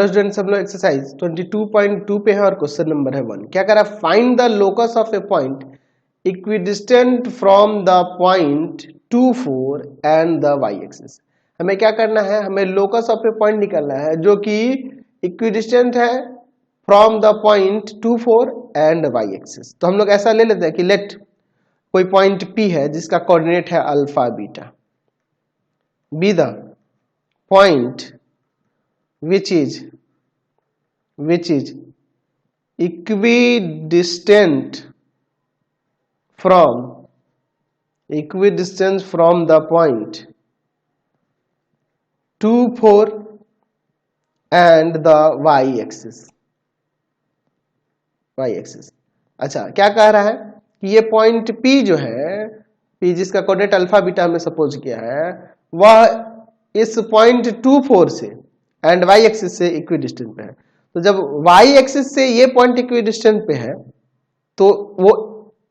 Students, हम लोग exercise 22.2 पे है और क्वेश्चन नंबर है 1। क्या कह रहा है? Find the locus of a point equidistant from the point 2 4 and the Y axis. हमें क्या करना है? हमें लोकस ऑफ ए पॉइंट निकालना है जो कि इक्विडिस्टेंट है from the point 2 4 and Y axis. तो हम लोग ऐसा ले लेते हैं कि लेट कोई पॉइंट P है जिसका कोऑर्डिनेट है alpha beta, be the point which is equidistant from the point 2 4 and the y axis। अच्छा, क्या कह रहा है कि ये पॉइंट P जो है, P जिसका कोऑर्डिनेट अल्फा बीटा हमने सपोज किया है, वह इस पॉइंट 2 4 से एंड y एक्सिस से इक्विडिस्टेंट पे है। तो जब y एक्सिस से ये पॉइंट इक्विडिस्टेंट पे है तो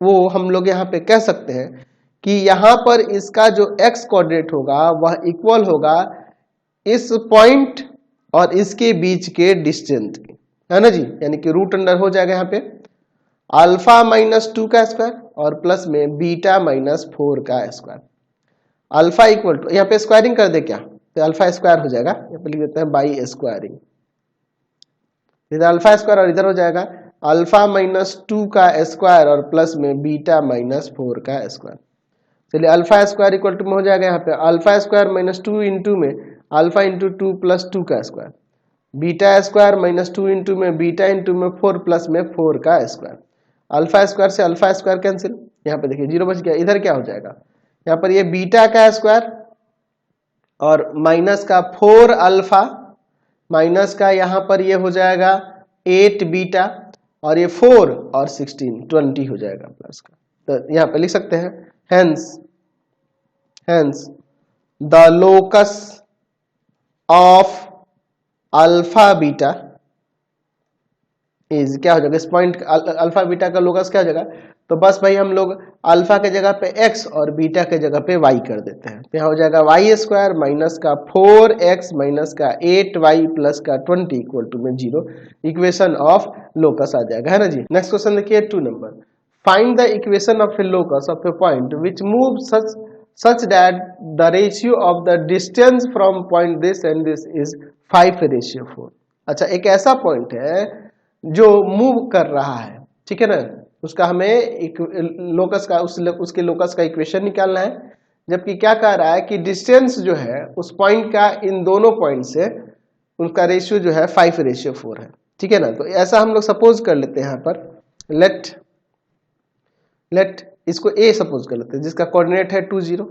वो हम लोग यहाँ पे कह सकते हैं कि यहाँ पर इसका जो x कोऑर्डिनेट होगा वह इक्वल होगा इस पॉइंट और इसके बीच के डिस्टेंस के, है ना जी। यानी कि रूट अंडर हो जाएगा यहाँ पे अल्फा माइनस 2 का स्क्वायर और प्लस में बीटा माइनस 4 का स्क्वायर। अल्फा इक्वल टू, यहाँ पे स्क्वायरिंग कर दे क्या, तो अल्फा स्क्वायर हो जाएगा, यहाँ पे लिख देते हैं बाई स्क्वायरिंग। इधर अल्फा स्क्वायर और इधर हो जाएगा अल्फा माइनस 2 का स्क्वायर और प्लस में बीटा माइनस 4 का स्क्वायर। चलिए अल्फा स्क्वायर इक्वल टू में हो जाएगा यहाँ पे अल्फा स्क्वायर माइनस 2 इंटू में अल्फा इंटू 2 प्लस 2 का square, beta square minus 2 into में बीटा इंटू में 4 प्लस में 4 का स्क्वायर। अल्फा स्क्वायर से अल्फा स्क्वायर कैंसिल, यहाँ पे देखिए 0 बच गया। इधर क्या हो जाएगा, यहाँ पर ये बीटा का स्क्वायर और माइनस का 4 अल्फा माइनस का यहाँ पर ये हो जाएगा 8 बीटा और ये 4 और 16 20 हो जाएगा प्लस का। तो यहाँ पे लिख सकते हैं hence the locus of alpha beta is, क्या हो जाएगा इस पॉइंट अल्फा बीटा का लोकस क्या हो जाएगा, तो बस भाई हम लोग अल्फा के जगह पे x और बीटा के जगह पे y कर देते हैं। तो यहाँ हो जाएगा वाई स्क्वायर माइनस का 4x माइनस का 8y प्लस का 20 इक्वल टू में 0। इक्वेशन ऑफ लोकस आ जाएगा, है ना जी। नेक्स्ट क्वेश्चन देखिए 2 number. Find the equation of a locus of a point which move such that the ratio of the distance from point this and this is 5:4। अच्छा, एक ऐसा point है जो move कर रहा है, ठीक है ना, उसका हमें एक लोकस का उसके लोकस का इक्वेशन निकालना है। जबकि क्या कह रहा है कि डिस्टेंस जो है उस पॉइंट का इन दोनों पॉइंट से उनका रेशियो जो है 5:4 है, ठीक है ना। तो ऐसा हम लोग सपोज कर लेते हैं यहाँ पर लेट इसको A सपोज कर लेते हैं जिसका कोऑर्डिनेट है 2 0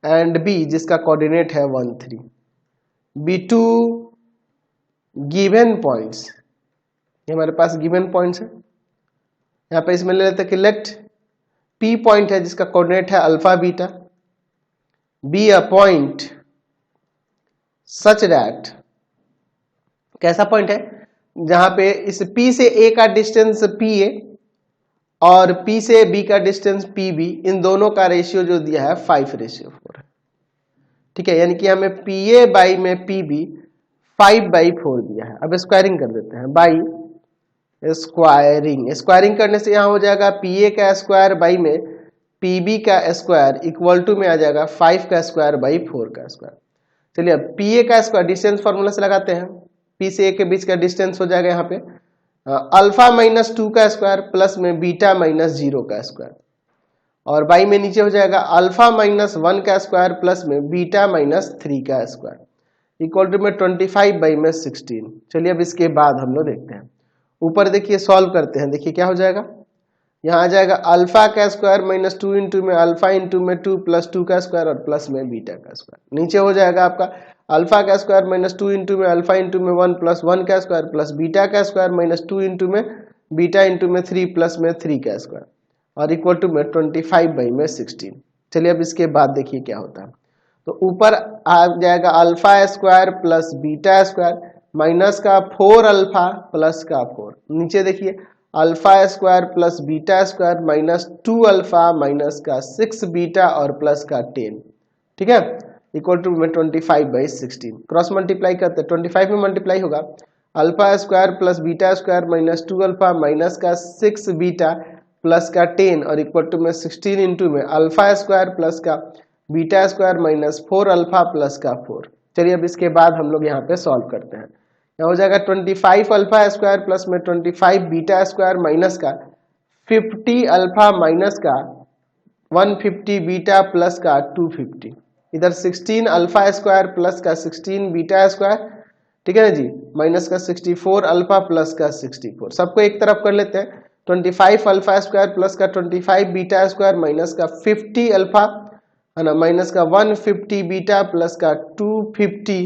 एंड B जिसका कोऑर्डिनेट है 1 3। बी टू गिवन पॉइंट्स, ये हमारे पास गिवन पॉइंट्स है। यहाँ पे इसमें ले लेते हैं कि लेट P पॉइंट है जिसका कोऑर्डिनेट है alpha beta, be a point such that, कैसा पॉइंट है जहां पे इस P से A का डिस्टेंस PA और P से B का डिस्टेंस PB, इन दोनों का रेशियो जो दिया है 5:4 है, ठीक है। यानी कि हमें PA बाई में PB 5/4 दिया है। अब स्क्वायरिंग कर देते हैं बाई स्क्वायरिंग करने से यहाँ हो जाएगा PA का स्क्वायर बाई में PB का स्क्वायर इक्वल टू में आ जाएगा 5 का स्क्वायर बाई 4 का स्क्वायर। चलिए अब PA का स्क्वायर डिस्टेंस फॉर्मूला से लगाते हैं, P से A के बीच का डिस्टेंस हो जाएगा यहाँ पे अल्फा माइनस 2 का स्क्वायर प्लस में बीटा माइनस 0 का स्क्वायर और बाई में नीचे हो जाएगा अल्फा माइनस 1 का स्क्वायर प्लस में बीटा माइनस 3 का स्क्वायर इक्वल टू में 25 बाई में 16। चलिए अब इसके बाद हम लोग देखते हैं, ऊपर देखिए सॉल्व करते हैं। देखिए क्या हो जाएगा, यहाँ आ जाएगा अल्फा का स्क्वायर माइनस 2 इंटू में अल्फा इंटू में 2 प्लस 2 का स्क्वायर और प्लस में बीटा का स्क्वायर। नीचे हो जाएगा आपका अल्फा का स्क्वायर माइनस 2 इंटू में अल्फा इंटू में 1 प्लस 1 का स्क्वायर प्लस बीटा का स्क्वायर माइनस 2 इंटू में बीटा इंटू में 3 प्लस में 3 का स्क्वायर और इक्वल टू में 25 बाई में 16। चलिए अब इसके बाद देखिए क्या होता है, तो ऊपर आ जाएगा alpha square plus beta square minus का 4 अल्फा प्लस का 4, नीचे देखिए alpha square plus beta square minus 2 alpha minus का 6 बीटा और प्लस का 10, ठीक है। इक्वल टू में 25/16। क्रॉस मल्टीप्लाई करते हैं, 25 में मल्टीप्लाई होगा alpha square plus beta square minus 2 alpha minus का 6 बीटा प्लस का 10 और इक्वल टू में 16 इंटू में अल्फा स्क्वायर प्लस का beta square minus 4 alpha plus का 4। चलिए अब इसके बाद हम लोग यहाँ पे सॉल्व करते हैं। यहाँ हो जाएगा 25 अल्फा स्क्वायर प्लस में 25 बीटा स्क्वायर माइनस का 50 अल्फा माइनस का 150 बीटा प्लस का 250, इधर 16 अल्फा स्क्वायर प्लस का 16 बीटा स्क्वायर, ठीक है ना जी, माइनस का 64 अल्फा प्लस का 64। सबको एक तरफ कर लेते हैं, 25 अल्फा स्क्वायर प्लस का 25 बीटा स्क्वायर माइनस का 50 अल्फा है ना, माइनस का 150 बीटा प्लस का 250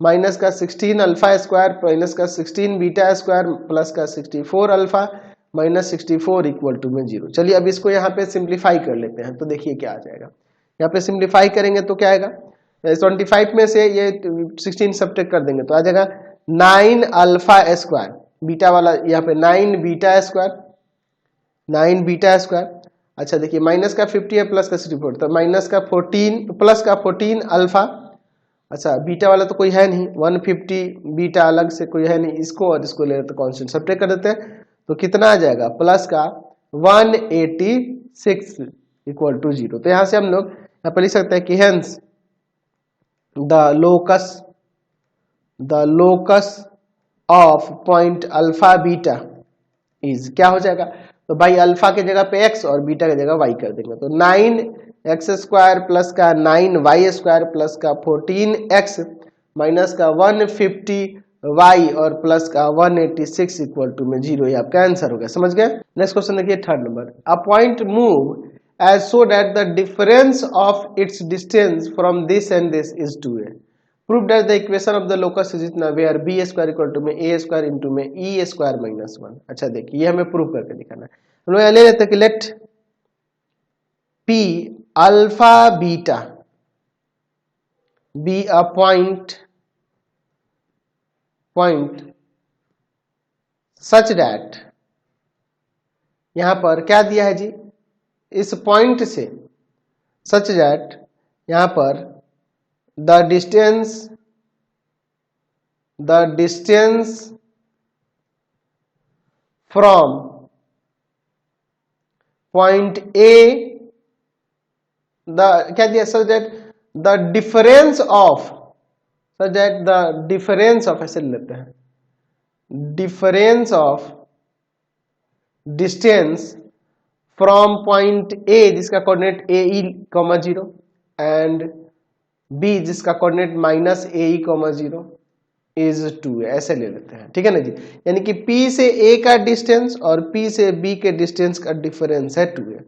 माइनस का 16 अल्फा स्क्वायर माइनस का 16 बीटा स्क्वायर प्लस का 64 अल्फा माइनस 64 इक्वल टू में 0। चलिए अब इसको यहाँ पे सिंप्लीफाई कर लेते हैं, तो देखिए क्या आ जाएगा। यहाँ पे सिंप्लीफाई करेंगे तो क्या आएगा, 25 में से ये 16 सब्ट्रैक्ट कर देंगे तो आ जाएगा 9 अल्फा स्क्वायर, बीटा वाला यहाँ पे 9 बीटा स्क्वायर, 9 बीटा स्क्वायर। अच्छा देखिए माइनस का 50 है प्लस का 64, तो माइनस का 14 प्लस का 14 अल्फा। अच्छा बीटा वाला तो कोई है नहीं, 150 बीटा अलग से कोई है नहीं, इसको और इसको ले लेते कांस्टेंट सब्ट्रैक्ट कर देते हैं तो कितना आ जाएगा, प्लस का 186 इक्वल टू 0। तो यहाँ से हम लोग यहाँ पर लिख सकते हैं कि hence the locus of point alpha beta is, क्या हो जाएगा, तो भाई अल्फा के जगह पे x और बीटा की जगह y कर देंगे, तो 9x स्क्वायर प्लस का 9y स्क्वायर प्लस का 14x माइनस का 150y और प्लस का 186 इक्वल टू में 0। ये आपका आंसर हो गया, समझ गए। नेक्स्ट क्वेश्चन देखिए, third number, a point move as so that the difference of its distance from this and this is 2a. Prove that the equation of the locus is इतना where b square equal to में a square into में e square minus 1। अच्छा देखिए ये हमें prove करके दिखाना है। हम लोग ले लेते हैं कि let p alpha beta be a point such that, यहां पर क्या दिया है जी, इस पॉइंट से सच दैट यहां पर the distance from point A, the क्या दिया, such that the difference of, ऐसे लेते हैं, difference of distance from point A जिसका coordinate a e comma 0 and B जिसका coordinate minus a e comma 0 is 2, ऐसे ले लेते हैं, ठीक है ना जी। यानी कि P से A का डिस्टेंस और P से B के डिस्टेंस का डिफरेंस है 2 है।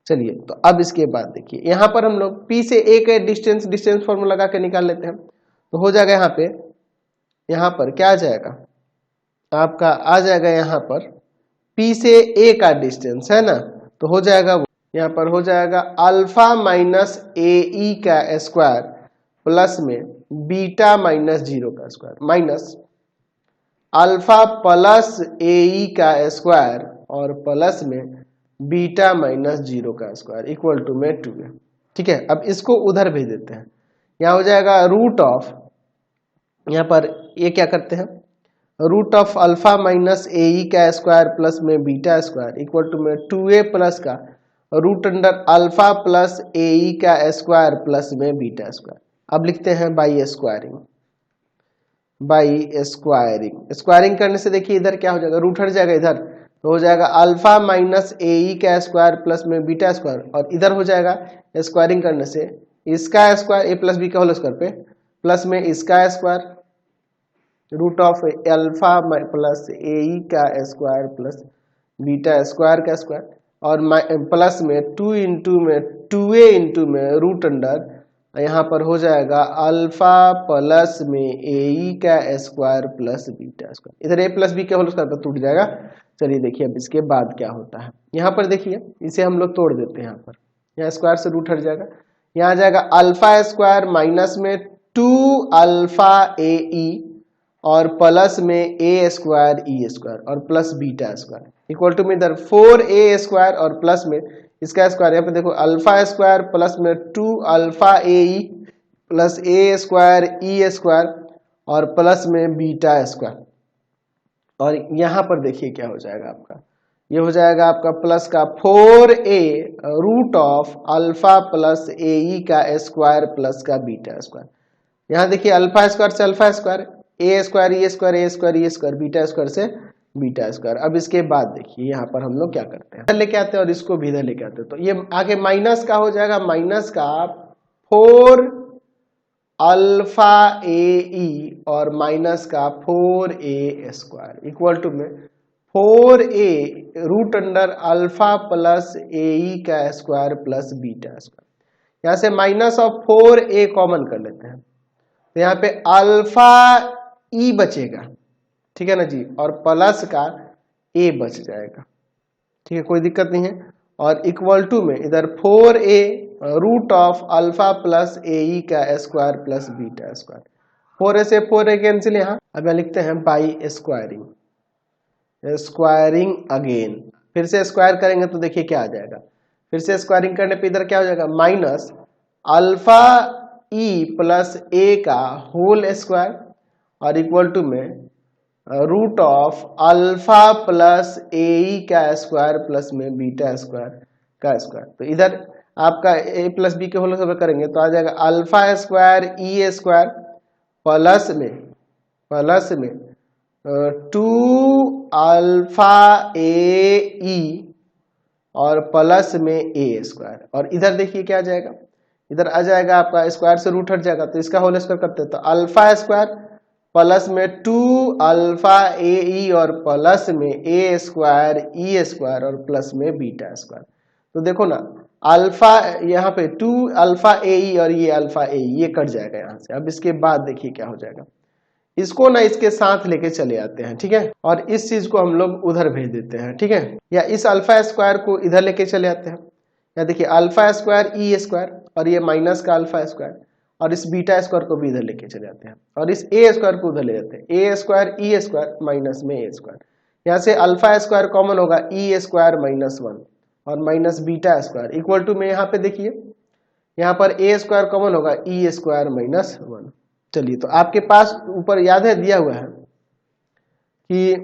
चलिए तो अब इसके बाद देखिए यहां पर हम लोग P से A के डिस्टेंस फॉर्मूला लगा के निकाल लेते हैं, तो हो जाएगा यहां पर क्या आ जाएगा आपका, आ जाएगा यहां पर P से A का डिस्टेंस है ना, तो हो जाएगा यहाँ पर हो जाएगा अल्फा माइनस ए ई का स्क्वायर प्लस में बीटा माइनस 0 का square minus alpha plus a e का स्क्वायर और प्लस में बीटा माइनस 0 का स्क्वायर इक्वल टू में 2 है, ठीक है। अब इसको उधर भेज देते हैं, यहाँ हो जाएगा रूट ऑफ, यहाँ पर ये क्या करते हैं, root of alpha minus a e का स्क्वायर प्लस में बीटा स्क्वायर इक्वल टू में 2a प्लस का root under alpha plus a e का स्क्वायर प्लस में बीटा स्क्वायर। अब लिखते हैं बाई स्क्वायरिंग करने से देखिए इधर क्या हो जाएगा, रूट हट जाएगा इधर, तो हो जाएगा अल्फा माइनस ए ई का स्क्वायर प्लस में बीटा स्क्वायर, और इधर हो जाएगा स्क्वायरिंग करने से इसका स्क्वायर ए प्लस बी का होल स्क्वायर पे प्लस में इसका square root of alpha plus a e का स्क्वायर प्लस बीटा स्क्वायर का स्क्वायर और प्लस में 2 इंटू में 2a इंटू में रूट अंडर यहाँ पर हो जाएगा अल्फा प्लस में ए ई का स्क्वायर प्लस बीटा स्क्वायर, इधर a प्लस बी का होल स्क्वायर पर टूट जाएगा। चलिए देखिए अब इसके बाद क्या होता है, यहाँ पर देखिए इसे हम लोग तोड़ देते हैं, यहाँ स्क्वायर से रूट हट जाएगा, यहाँ आ जाएगा अल्फा स्क्वायर माइनस में 2 अल्फा ए ई और प्लस में ए स्क्वायर ई स्क्वायर और plus beta square equal to में इधर 4a स्क्वायर और प्लस में इसका स्क्वायर, यहाँ पे देखो अल्फा स्क्वायर प्लस में 2 अल्फा ए ई प्लस ए स्क्वायर ई स्क्वायर और प्लस में बीटा स्क्वायर। और यहाँ पर देखिए क्या हो जाएगा आपका, ये हो जाएगा आपका प्लस का 4a root of alpha plus a e का स्क्वायर प्लस का बीटा स्क्वायर। यहाँ देखिए अल्फा स्क्वायर से alpha square, a square e square a square e square, beta square से बीटा स्क्वायर। अब इसके बाद देखिए यहाँ पर हम लोग क्या करते हैं, इधर लेके आते हैं और इसको भी इधर लेके आते हैं, तो ये आगे माइनस का हो जाएगा, माइनस का 4 अल्फा ए ई और माइनस का 4a स्क्वायर इक्वल टू में 4a root under alpha plus a e का स्क्वायर प्लस बीटा स्क्वायर। यहाँ से माइनस ऑफ 4a कॉमन कर लेते हैं, तो यहाँ पे अल्फा ई बचेगा, ठीक है ना जी, और प्लस का a बच जाएगा, ठीक है, कोई दिक्कत नहीं है। और इक्वल टू में इधर 4a root of alpha plus a e का square plus beta square. 4a से 4a कैंसिल, यहाँ अब यहाँ लिखते हैं बाई स्क्वायरिंग, स्क्वायरिंग अगेन, फिर से स्क्वायर करेंगे तो देखिए क्या आ जाएगा, फिर से स्क्वायरिंग करने पे इधर क्या हो जाएगा, माइनस अल्फा ई प्लस ए का होल स्क्वायर और इक्वल टू में root of alpha plus a e का स्क्वायर प्लस में बीटा स्क्वायर का स्क्वायर। तो इधर आपका a प्लस बी के होल स्क्वायर करेंगे तो आ जाएगा alpha square e square plus में 2 अल्फा ए ई और प्लस में a स्क्वायर। और इधर देखिए क्या आ जाएगा, इधर आ जाएगा आपका स्क्वायर से रूट हट जाएगा, तो इसका होल स्क्वायर करते हैं तो अल्फा स्क्वायर प्लस में 2 अल्फा ए ई और प्लस में a स्क्वायर ई स्क्वायर और प्लस में बीटा स्क्वायर। तो देखो ना अल्फा यहाँ पे 2 अल्फा ए ई और ये अल्फा ए ई, ये कट जाएगा यहाँ से। अब इसके बाद देखिए क्या हो जाएगा, इसको ना इसके साथ लेके चले आते हैं, ठीक है, और इस चीज को हम लोग उधर भेज देते हैं, ठीक है, या इस अल्फा स्क्वायर को इधर लेके चले आते हैं। या देखिए अल्फा स्क्वायर ई स्क्वायर और ये माइनस का अल्फा स्क्वायर और इस बीटा स्क्वायर को भी इधर लेके चले आते हैं और इस ए स्क्वायर को उधर ले जाते हैं, ए स्क्वायर ई स्क्वायर माइनस में ए स्क्वायर। यहाँ से अल्फा स्क्वायर कॉमन होगा, ई स्क्वायर माइनस 1 और minus beta square equal to में यहाँ पे देखिए यहाँ पर ए स्क्वायर कॉमन होगा, ई स्क्वायर माइनस 1। चलिए तो आपके पास ऊपर याद है दिया हुआ है कि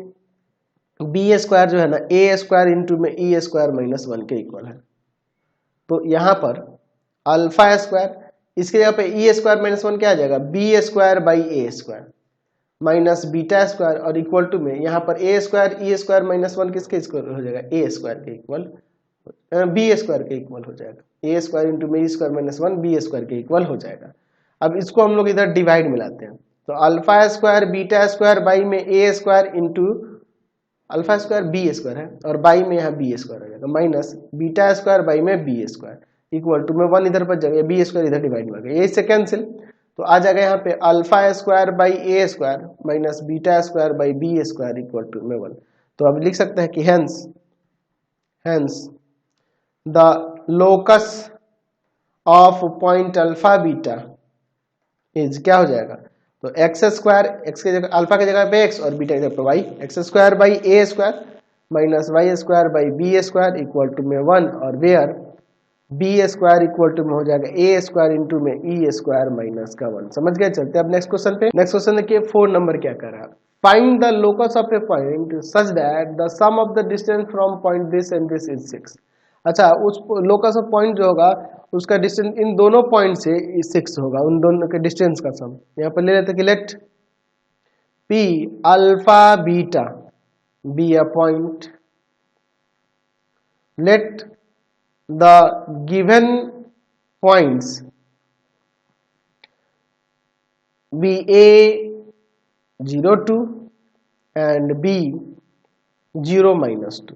बी स्क्वायर जो है ना ए स्क्वायर इंटू में ई स्क्वायर माइनस 1 के इक्वल है। तो यहाँ पर अल्फा स्क्वायर, इसके जगह पे ई स्क्वायर माइनस 1 क्या आ जाएगा, b square by a square minus beta square और इक्वल टू में यहाँ पर a square e square minus 1 किसके इक्वल हो जाएगा, ए स्क्वायर के इक्वल, बी स्क्वायर के इक्वल हो जाएगा, ए स्क्वायर इंटू में e square minus 1 b square के इक्वल हो जाएगा। अब इसको हम लोग इधर डिवाइड मिलाते हैं तो alpha square beta square by में a square into alpha square b square है और बाई में यहाँ बी स्क्वायर हो जाएगा माइनस बीटा स्क्वायर बाई में बी स्क्वायर इक्वल टू में 1 इधर बच जाएगा, बी स्क्वायर इधर डिवाइड में ये इससे कैंसिल, तो आ जाएगा यहाँ पे alpha square by a square minus beta square by b square equal to में 1। तो अब लिख सकते हैं कि hence the locus of point alpha beta is क्या हो जाएगा, तो एक्स स्क्वायर, एक्स की जगह अल्फा की जगह पे एक्स और बीटा की जगह पे y, x square by a square minus y square by b square equal to में 1 और where b square equal to में हो जाएगा ए स्क्वायर इंटू में ई स्क्वायर माइनस का 1। समझ गए। चलते हैं अब नेक्स्ट क्वेश्चन पे। नेक्स्ट क्वेश्चन देखिए 4 नंबर क्या कर रहा है, find the locus of a point such that the sum of the distance from point this and this is 6। अच्छा, उस लोकस ऑफ पॉइंट जो होगा उसका डिस्टेंस इन दोनों पॉइंट से 6 होगा, उन दोनों के डिस्टेंस का सम। यहाँ पर ले लेते कि let p alpha beta be a point, let the given points be a 0 2 and b 0 minus 2।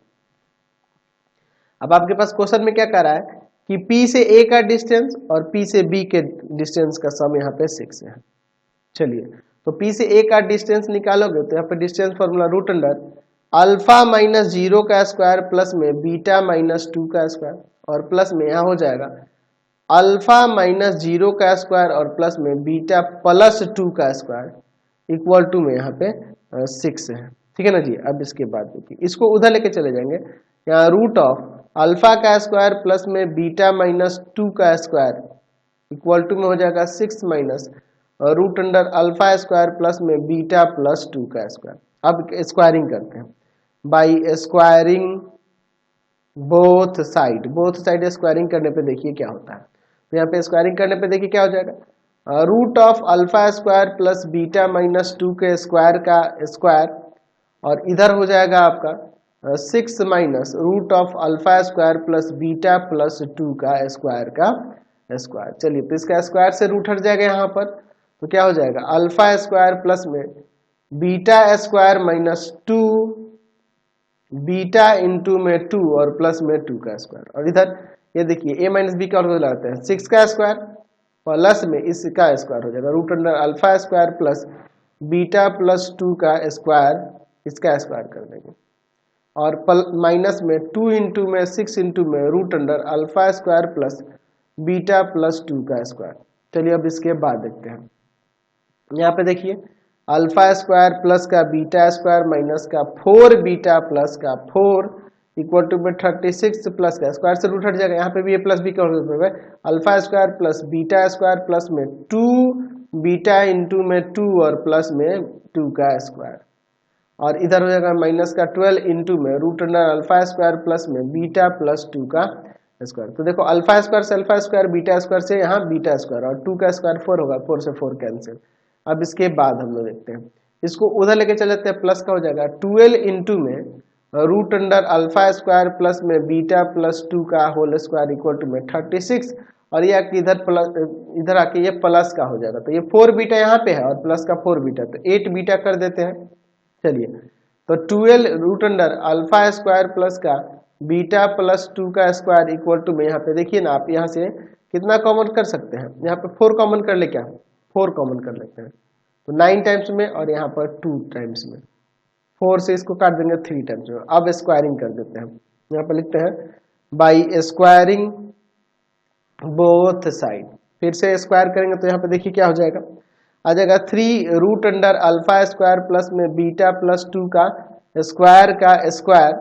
अब आपके पास क्वेश्चन में क्या कर रहा है कि P से A का डिस्टेंस और P से B के डिस्टेंस का सम यहाँ पे 6 है। चलिए तो P से A का डिस्टेंस निकालोगे तो यहाँ पे distance formula root under alpha minus 0 का स्क्वायर प्लस में बीटा माइनस 2 का स्क्वायर और प्लस में यहाँ हो जाएगा अल्फा माइनस 0 का स्क्वायर और प्लस में बीटा प्लस 2 का स्क्वायर इक्वल टू में यहाँ पे 6 है। ठीक है ना जी। अब इसके बाद देखिए इसको उधर लेके चले जाएंगे, यहाँ रूट ऑफ अल्फा का स्क्वायर प्लस में बीटा माइनस 2 का स्क्वायर इक्वल टू में हो जाएगा 6 minus root under alpha square plus में बीटा प्लस 2 का स्क्वायर। अब स्क्वायरिंग करते हैं by squaring both side squaring करने पे देखिए क्या होता है। तो यहाँ पे स्क्वायरिंग करने पे देखिए क्या हो जाएगा, root of alpha square plus beta minus 2 के स्क्वायर का स्क्वायर और इधर हो जाएगा आपका 6 minus root of alpha square plus beta plus 2 का स्क्वायर। चलिए तो इसका स्क्वायर से रूट हट जाएगा यहाँ पर, तो क्या हो जाएगा अल्फा स्क्वायर प्लस में beta square minus 2 beta into में 2 और प्लस में 2 का स्क्वायर। और इधर ये देखिए a माइनस बी का हो जाता है 6 का स्क्वायर प्लस में इसका स्क्वायर हो जाएगा root under alpha square plus beta plus 2 का स्क्वायर, इसका स्क्वायर कर देंगे और माइनस में 2 इंटू में 6 इंटू में root under alpha square plus beta plus 2 का स्क्वायर। चलिए अब इसके बाद देखते हैं, यहाँ पे देखिए अल्फा स्क्वायर प्लस का बीटा स्क्वायर माइनस का 4 बीटा प्लस का 4 इक्वल टू में 36 प्लस का स्क्वायर से रूट हट जाएगा। यहाँ पे भी ए प्लस बी का हो alpha square plus beta square plus में 2 बीटा इंटू में 2 और प्लस में 2 का स्क्वायर और इधर हो जाएगा माइनस का 12 इंटू में root under alpha square plus में बीटा प्लस 2 का स्क्वायर। तो देखो अल्फा स्क्वायर से अल्फा स्क्वायर बीटा स्क्वायर से यहाँ बीटा स्क्वायर और 2 का स्क्वायर 4 होगा, 4 से 4 कैंसिल। अब इसके बाद हम लोग देखते हैं, इसको उधर लेके चले जाते हैं, प्लस का हो जाएगा 12 इंटू में root under alpha square plus में बीटा प्लस 2 का होल स्क्वायर इक्वल टू में 36 और ये इधर प्लस इधर आके ये प्लस का हो जाएगा। तो ये 4 बीटा यहाँ पे है और प्लस का 4 बीटा, तो 8 बीटा कर देते हैं। चलिए तो 12 root under alpha square plus का बीटा प्लस 2 का स्क्वायर इक्वल टू में यहाँ पे देखिए ना, आप यहाँ से कितना कॉमन कर सकते हैं, यहाँ पे 4 कॉमन कर ले, क्या 4 कॉमन कर लेते हैं तो 9 टाइम्स में और यहाँ पर 2 टाइम्स में, 4 से इसको काट देंगे 3 टाइम्स में। अब स्क्वायरिंग कर देते हैं, यहाँ पर लिखते हैं बाई स्क्वायरिंग बोथ साइड। फिर से स्क्वायर करेंगे तो यहाँ पे देखिए क्या हो जाएगा, आ जाएगा 3 root under alpha square plus में बीटा प्लस 2 का स्क्वायर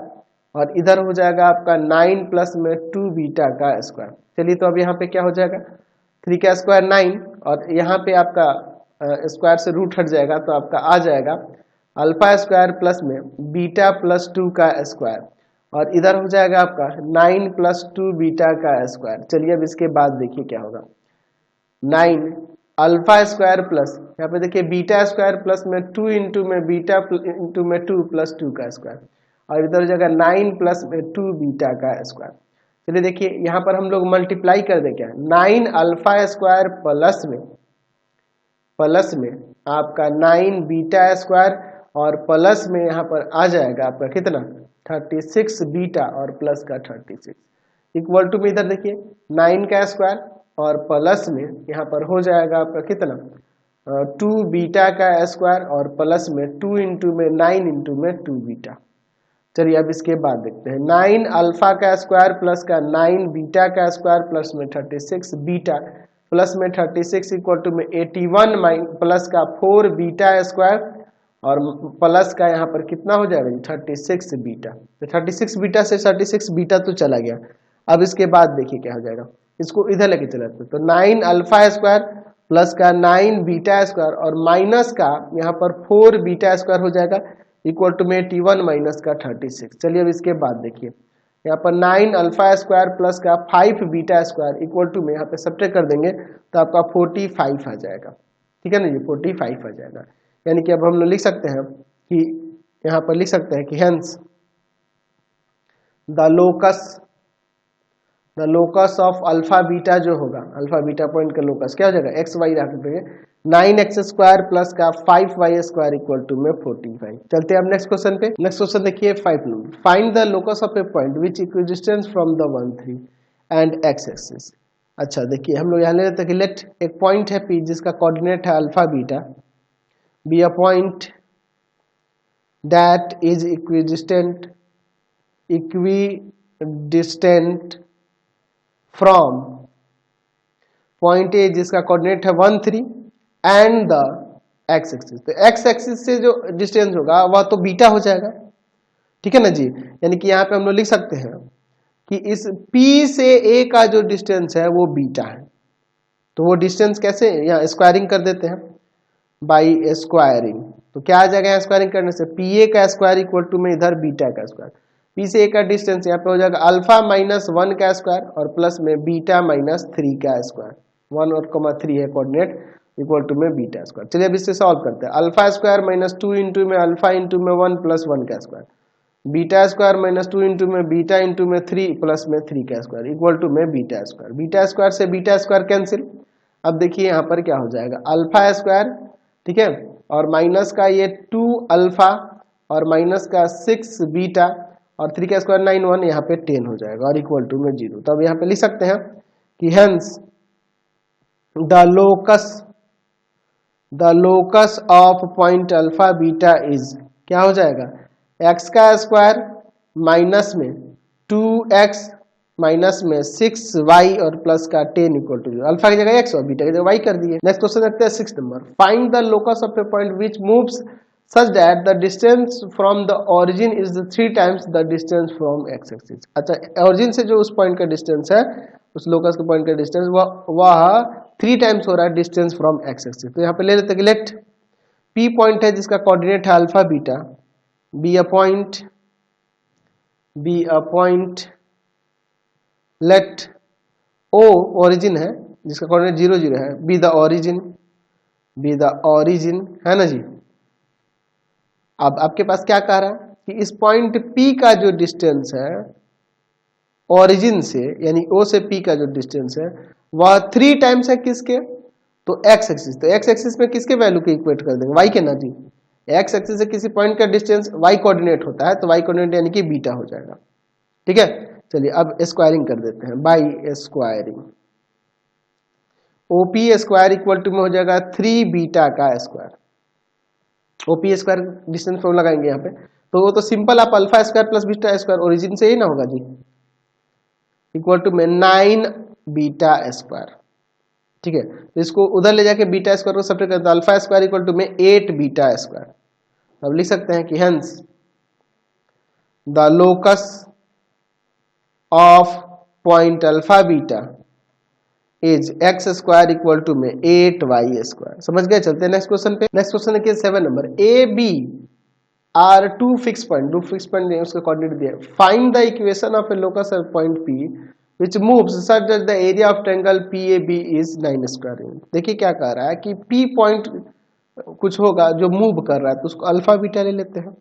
और इधर हो जाएगा आपका 9 प्लस में 2 बीटा का स्क्वायर। चलिए तो अब यहाँ पे क्या हो जाएगा 3 का स्क्वायर 9 और यहाँ पे आपका स्क्वायर से रूट हट जाएगा तो आपका आ जाएगा अल्फा स्क्वायर प्लस में बीटा प्लस 2 का स्क्वायर और इधर हो जाएगा आपका 9 प्लस 2 बीटा का स्क्वायर। चलिए अब इसके बाद देखिए क्या होगा, 9 अल्फा स्क्वायर प्लस यहाँ पे देखिए बीटा स्क्वायर प्लस में 2 इंटू में बीटा इंटू में 2 प्लस 2 का स्क्वायर और इधर हो जाएगा 9 प्लस में 2 बीटा का स्क्वायर। चलिए देखिए यहाँ पर हम लोग मल्टीप्लाई कर दें, क्या 9 अल्फा स्क्वायर प्लस में आपका 9 बीटा स्क्वायर और प्लस में यहाँ पर आ जाएगा आपका कितना 36 बीटा और प्लस का 36 इक्वल टू में इधर देखिए 9 का स्क्वायर और प्लस में यहाँ पर हो जाएगा आपका कितना 2 बीटा का स्क्वायर और प्लस में 2 इंटू में 9 इंटू में 2 बीटा। चलिए अब इसके बाद देखते हैं 9 अल्फा का स्क्वायर प्लस का 9 बीटा का स्क्वायर प्लस में 36 बीटा प्लस में 36 इक्वल टू में 81 प्लस का 4 बीटा स्क्वायर और प्लस का यहाँ पर कितना हो जाएगा 36 बीटा। तो 36 बीटा से 36 बीटा तो चला गया। अब इसके बाद देखिए क्या हो जाएगा, इसको इधर लेके चलाते तो 9 अल्फा स्क्वायर प्लस का 9 बीटा स्क्वायर और माइनस का यहाँ पर 4 बीटा स्क्वायर हो जाएगा इक्वल टू में 81 माइनस का 36। चलिए अब इसके बाद देखिए यहाँ पर 9 अल्फा स्क्वायर प्लस का 5 बीटा स्क्वायर इक्वल टू में यहाँ पे सब्ट्रैक्ट कर देंगे तो आपका 45 आ जाएगा, ठीक है ना जी 45 आ जाएगा। यानी कि अब हम लोग लिख सकते हैं कि यहाँ पर लिख सकते हैं कि hence the locus of alpha beta जो होगा, अल्फा बीटा पॉइंट का लोकस क्या हो जाएगा एक्स वाई रख देंगे 9x स्क्वायर प्लस का 5y स्क्वायर इक्वल टू में 45। चलते हैं अब नेक्स्ट क्वेश्चन पे। नेक्स्ट क्वेश्चन देखिए 5 number, find the locus of a point which equidistance from the 1 3 and x axis. अच्छा देखिए हम लोग यहाँ ले लेते हैं कि लेट एक पॉइंट है P जिसका कोऑर्डिनेट है alpha beta, be a point that is equidistant from point A जिसका कोऑर्डिनेट है 1 3 एंड द एक्स एक्सिस। तो एक्स एक्सिस से जो डिस्टेंस होगा वह तो बीटा हो जाएगा, ठीक है ना जी। यानी कि यहाँ पे हम लोग लिख सकते हैं कि इस P से A का जो डिस्टेंस है वो बीटा है। तो वो डिस्टेंस कैसे, यहाँ स्क्वायरिंग कर देते हैं बाई स्क्वायरिंग। तो क्या आ जाएगा यहाँ स्क्वायरिंग करने से, पी ए का स्क्वायर इक्वल टू में इधर बीटा का स्क्वायर, पी से ए का डिस्टेंस यहाँ पे हो जाएगा अल्फा माइनस 1 का स्क्वायर और प्लस में बीटा माइनस 3 का स्क्वायर, 1 और 3 है कोऑर्डिनेट, इक्वल टू में बीटा स्क्वायर। चलिए अब इससे सॉल्व करते हैं। अल्फा स्क्वायर माइनस 2 इंटू में अल्फा इंटू में 1 प्लस 1 का square, beta square minus 2 into में बीटा इंटू में 3 प्लस में 3 का स्क्वायर इक्वल टू में बीटा स्क्वायर। बीटा स्क्वायर से बीटा स्क्वायर कैंसिल। अब देखिए यहाँ पर क्या हो जाएगा, अल्फा स्क्वायर, ठीक है, और माइनस का ये 2 अल्फा और माइनस का 6 बीटा और 3 का स्क्वायर 9, 1 यहाँ पे 10 हो जाएगा और इक्वल टू में 0। तो अब यहाँ पे लिख सकते हैं कि hence the locus of point alpha beta is, क्या हो जाएगा, x का स्क्वायर माइनस में 2x माइनस में 6y और प्लस का 10 इक्वल टू 0। अल्फा की जगह x और बीटा की जगह y कर दिए। नेक्स्ट क्वेश्चन देखते हैं 6 number, find the locus of a point which moves such that the distance from the origin is 3 times the distance from x axis. अच्छा, ओरिजिन से जो उस पॉइंट का डिस्टेंस है, उस लोकस के पॉइंट का डिस्टेंस वह 3 टाइम्स हो रहा है डिस्टेंस फ्रॉम x एक्सिस। तो यहाँ पे ले लेते हैं कि लेट p पॉइंट है जिसका कोऑर्डिनेट है alpha beta, be a point late o origin है जिसका कोऑर्डिनेट 0, 0 है, बी द ओरिजिन है ना जी। अब आपके पास क्या कह रहा है कि इस पॉइंट P का जो डिस्टेंस है ओरिजिन से, यानी O से P का जो डिस्टेंस है वह 3 टाइम्स है किसके, तो x एक्सिस। तो x एक्सिस में किसके वैल्यू के इक्वेट कर देंगे, y के ना जी। x एक्सिस से किसी पॉइंट का डिस्टेंस y कोऑर्डिनेट होता है, तो y कोऑर्डिनेट यानी कि बीटा हो जाएगा, ठीक है। चलिए अब स्क्वायरिंग कर देते हैं by squaring. OP square equal to में हो जाएगा 3 बीटा का square. OP square distance form लगाएंगे यहाँ पे, तो वो तो सिंपल आप alpha square plus beta square origin से ही ना होगा जी, इक्वल टू में 9 बीटा स्क्वायर, ठीक है। तो इसको उधर ले जाके बीटा स्क्वायर को सब्ट्रैक्ट करते हैं, अल्फा स्क्वायर इक्वल टू में 8 बीटा स्क्वायर। अब लिख सकते हैं कि hence the locus of point alpha beta is x square equal to में 8y स्क्वायर। समझ गए। चलते हैं नेक्स्ट क्वेश्चन पे। नेक्स्ट क्वेश्चन देखिए 7 नंबर, A B are 2 fix point, 2 fix point उसका कोऑर्डिनेट दिया। Find the equation of a locus of point P which moves such that the area of triangle PAB is 9 square unit। देखिए क्या कह रहा है कि P पॉइंट कुछ होगा जो मूव कर रहा है, तो उसको अल्फा बीटा ले लेते हैं,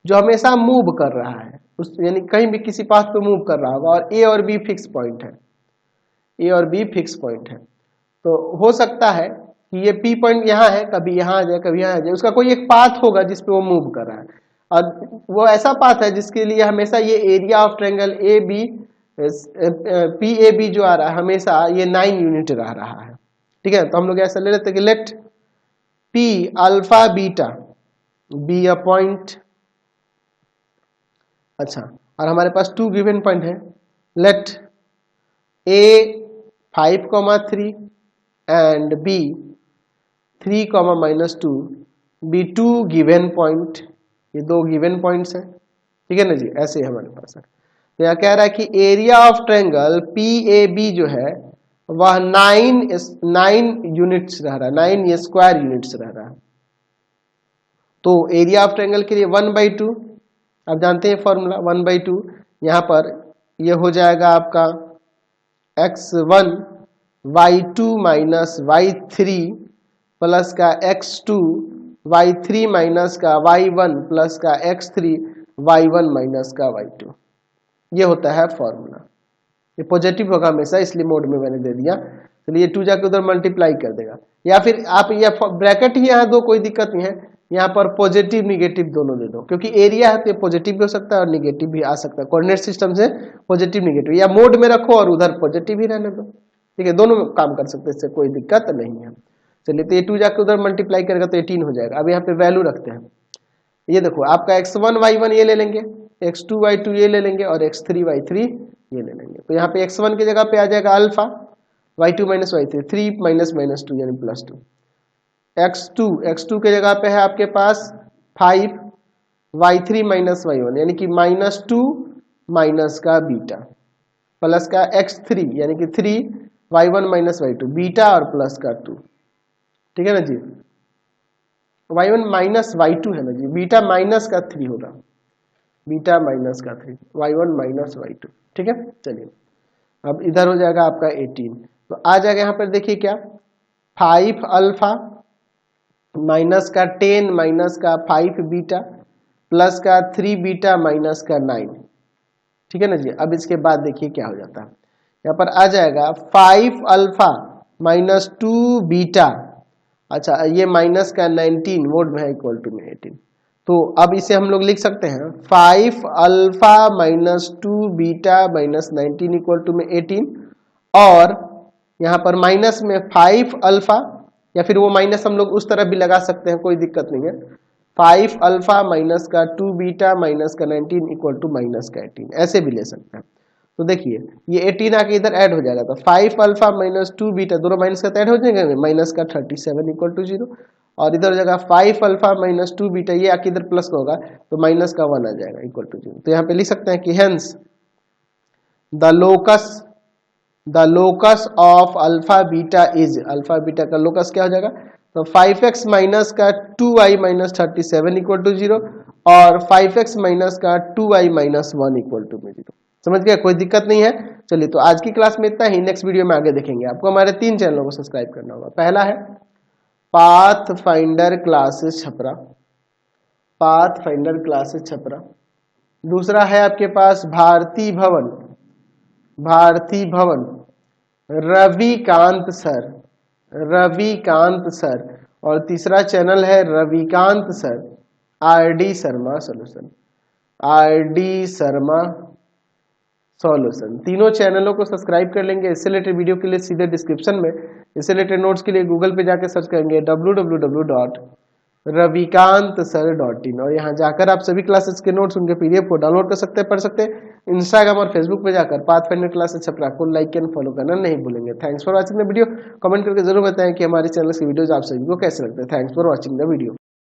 जो हमेशा मूव कर रहा है, उस यानी कहीं भी किसी पाथ पे मूव कर रहा होगा, और A और B फिक्स पॉइंट है, A और B फिक्स पॉइंट है। तो हो सकता है कि ये P पॉइंट यहाँ है, कभी यहाँ आ जाए कभी यहाँ आ जाए, उसका कोई एक पाथ होगा जिसपे वो मूव कर रहा है, और वो ऐसा पाथ है जिसके लिए हमेशा ये area of triangle A B PAB जो आ रहा है हमेशा ये 9 यूनिट रह रहा है, ठीक है। तो हम लोग ऐसा ले लेते हैं कि let P alpha beta be a point, अच्छा, और हमारे पास 2 गिवन पॉइंट है, let A 5,3 and B 3,-2 be 2 given point, ये 2 गिवन पॉइंट्स हैं, ठीक है ना जी। ऐसे ही हमारे पास है। तो यहाँ कह रहा है कि एरिया ऑफ ट्रायंगल PAB जो है वह 9 यूनिट्स रह रहा है, 9 स्क्वायर यूनिट्स रह रहा है। तो एरिया ऑफ ट्रायंगल के लिए 1/2, आप जानते हैं फॉर्मूला 1/2, यहाँ पर ये हो जाएगा आपका x1 y2 minus y3 plus का x2 y3 माइनस का y1 प्लस का x3 y1 माइनस का y2, ये होता है फॉर्मूला। ये पॉजिटिव होगा हमेशा, इसलिए मोड में मैंने दे दिया। चलिए ये 2 जाकर उधर मल्टीप्लाई कर देगा, या फिर आप ये ब्रैकेट ही यहाँ दो, कोई दिक्कत नहीं है, यहाँ पर पॉजिटिव निगेटिव दोनों दे दो, क्योंकि एरिया है तो ये पॉजिटिव भी हो सकता है और निगेटिव भी आ सकता है। कोऑर्डिनेट सिस्टम से पॉजिटिव निगेटिव, या मोड में रखो और उधर पॉजिटिव ही रहने दो, ठीक है, दोनों काम कर सकते हैं, इससे कोई दिक्कत नहीं है। चलिए तो ये 2 जाकर उधर मल्टीप्लाई करेगा तो 18 हो जाएगा। अब यहाँ पे वैल्यू रखते हैं, ये देखो आपका x1 y1 ये ले लेंगे, x2 y2 ये ले लेंगे और x3 y3 ये ले लेंगे। तो यहाँ पे x1 की जगह पे आ जाएगा alpha, y2 minus y3 3 minus minus 2 यानी +2, x2 के जगह पे है आपके पास 5 y3 माइनस y1 यानी कि -2 माइनस का बीटा, प्लस का x3 यानी कि 3y1 माइनस y2 बीटा और प्लस का 2, ठीक है ना जी। y1 माइनस y2 है ना जी, बीटा माइनस का 3 होगा, बीटा माइनस का 3 y1 माइनस y2, ठीक है। चलिए अब इधर हो जाएगा आपका 18, तो आ जाएगा यहाँ पर देखिए क्या 5 अल्फा माइनस का 10 माइनस का 5 बीटा प्लस का 3 बीटा माइनस का 9, ठीक है ना जी। अब इसके बाद देखिए क्या हो जाता है, यहाँ पर आ जाएगा 5 अल्फा माइनस 2 बीटा, अच्छा ये माइनस का 19 मोड में है इक्वल टू में 18, तो अब इसे हम लोग लिख सकते हैं 5 alpha minus 2 beta minus 19 equal to में 18, और यहाँ पर माइनस में 5 अल्फा, या फिर वो माइनस हम लोग उस तरफ भी लगा सकते हैं, कोई दिक्कत नहीं है। 5 अल्फा माइनस का 2 बीटा माइनस का 19 इक्वल टू माइनस का 18, ऐसे भी ले सकते हैं। तो देखिए ये 18 आके इधर ऐड हो जाएगा, तो 5 अल्फा माइनस 2 बीटा दोनों माइनस का ऐड हो जाएंगे, माइनस का 37 इक्वल टू 0, और इधर हो जाएगा 5 अल्फा माइनस 2 बीटा, ये आके इधर प्लस का होगा तो माइनस का 1 आ जाएगा इक्वल टू 0। तो यहाँ पे लिख सकते हैं कि hence the locus of alpha beta is, alpha beta का लोकस क्या हो जाएगा, तो 5x माइनस का 2y माइनस 37 इक्वल टू 0 और 5x माइनस का 2y माइनस 1 इक्वल टू 0। समझ गया, कोई दिक्कत नहीं है। चलिए तो आज की क्लास में इतना ही, नेक्स्ट वीडियो में आगे देखेंगे। आपको हमारे 3 चैनलों को सब्सक्राइब करना होगा। पहला है path finder classes Chhapra, path finder classes Chhapra. दूसरा है आपके पास भारती भवन, भारती भवन रविकांत सर, रविकांत सर। और तीसरा चैनल है Ravikant sir RD Sharma solution, RD Sharma solution. तीनों चैनलों को सब्सक्राइब कर लेंगे। इससे रिलेटेड वीडियो के लिए सीधे डिस्क्रिप्शन में, इससे रिलेटेड नोट्स के लिए गूगल पे जाकर सर्च करेंगे www.ravikantsir.in, और यहाँ जाकर आप सभी क्लासेस के नोट्स, उनके पीडीएफ को डाउनलोड कर सकते हैं, पढ़ सकते हैं। इंस्टाग्राम और फेसबुक पे जाकर पाथफाइंडर क्लासेस छपरा को लाइक एंड फॉलो करना नहीं भूलेंगे। Thanks for watching the video. Comment करके जरूर बताएं कि हमारे चैनल की वीडियोज आप सभी को कैसे लगते हैं। Thanks for watching the video.